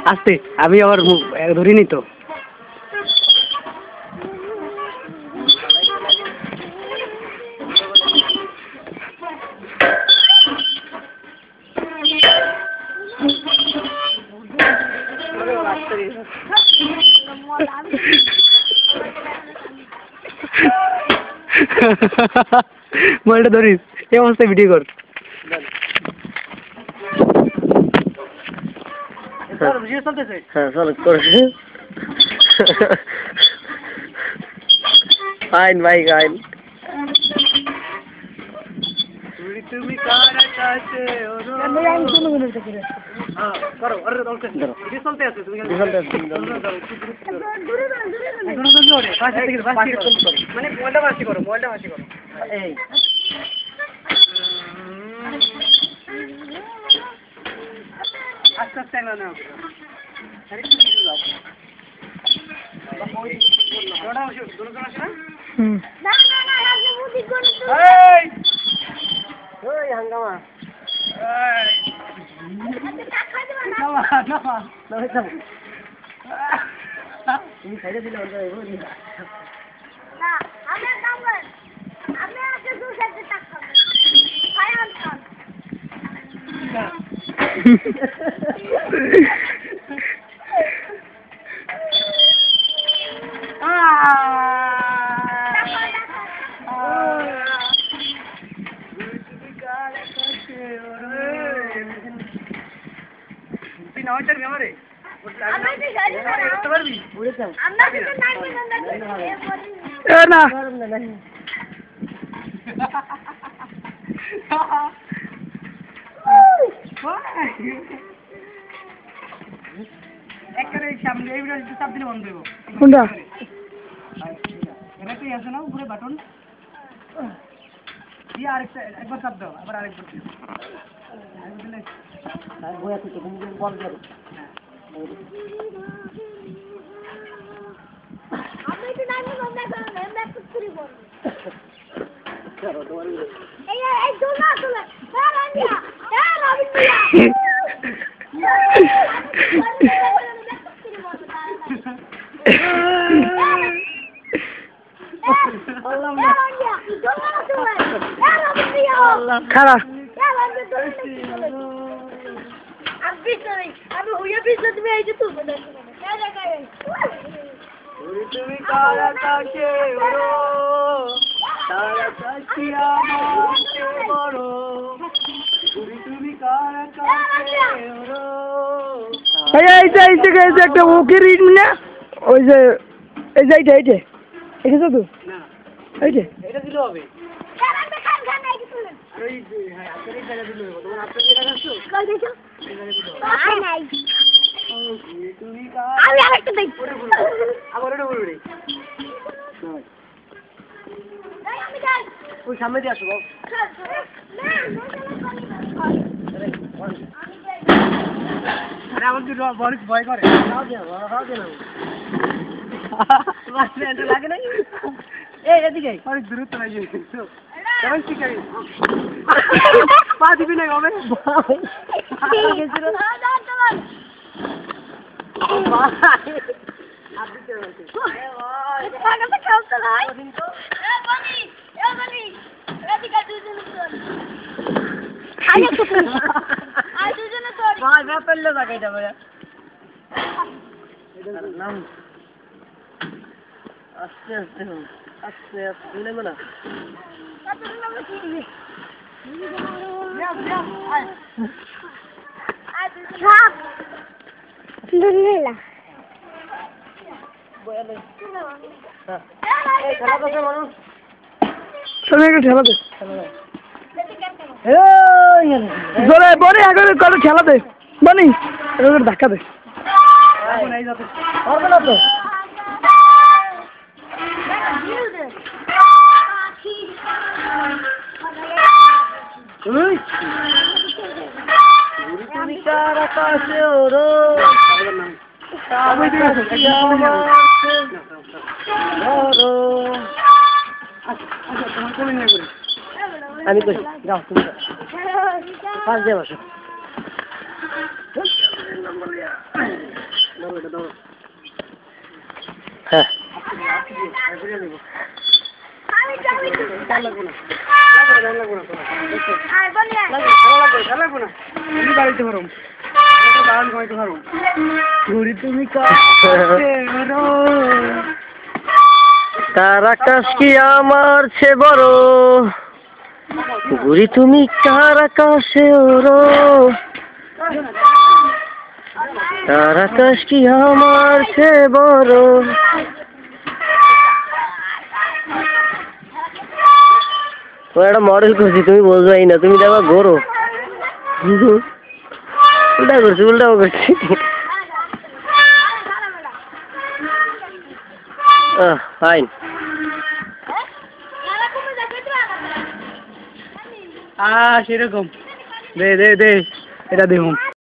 আস্তে আমি আবার ধরিনি তো মোবাইলটা ধরিস এই অবস্থায় ভিডিও কর হ্যাঁ চল ফাইন ভাই ফাইন তুমি কার কাছে করো আরে দলতে ভিডিও চলতে আছে তুমি মানে মোবাইলটা বাসি করো এই আস্তে আস্তে না না আরে একটু কিছু দাও ওটা আসো দুটো আসো না না আগে বুদ্ধি করো এই ওই হাঙ্গামা এই টাকা দেব না না তুমি সাইডে দিলে ওটা হইবো না আমি কাম কর আমি আগে দুটো সাইডে টাকা খাই আনতাম সামনে এই ভিডিও চাপ দিলে বন্ধ হইব কোনটা এটা কি আছে না উপরে বাটন এই আরেকটা একবার চাপ দাও আবার আরেকবার দিলে আর বয়া থেকে তুমি বল করো আমি তো নাই বন্ধ করব না কুচুরি বল চলো তোমার এই দোলা দোলা আর আনিয়া আর আবিয়া খারা আমি হুইয়া পিছনে তুমি এই যে তুমি তুমি কারা কাছে ওরো তারা কাছে আমার বড় তুমি কারা কাছে ওরো এই যে একটা ওকে রিড না ওই যে এই যে এইটা এটা তো না এইটা এটা দিলে হবে সামনে দিয়ে আসো আমার ভয় করে লাগে না এদিকে অনেক দূরত্ব লাগে পা দিবি না হবে আস্তে আস্তে আস্তে আস্তে নেবে না ঠেলা দে বনি ধাক্কা দে তুমি কার কাছে ওরো আমি কই যাও তুমি পাঁচ দিয়ে বসো হ্যাঁ তার আকাশ কি আমার সে বড় ঘুরি তুমি কার আকাশে ওরো তার আকাশ কি আমার সে বড় একটা মডেল করছি তুমি বুঝবাই না তুমি দেখো ঘোরো উল্টা করছি উল্টাও করছি ফাইন সেরকম দে দে দে এটা দেখুন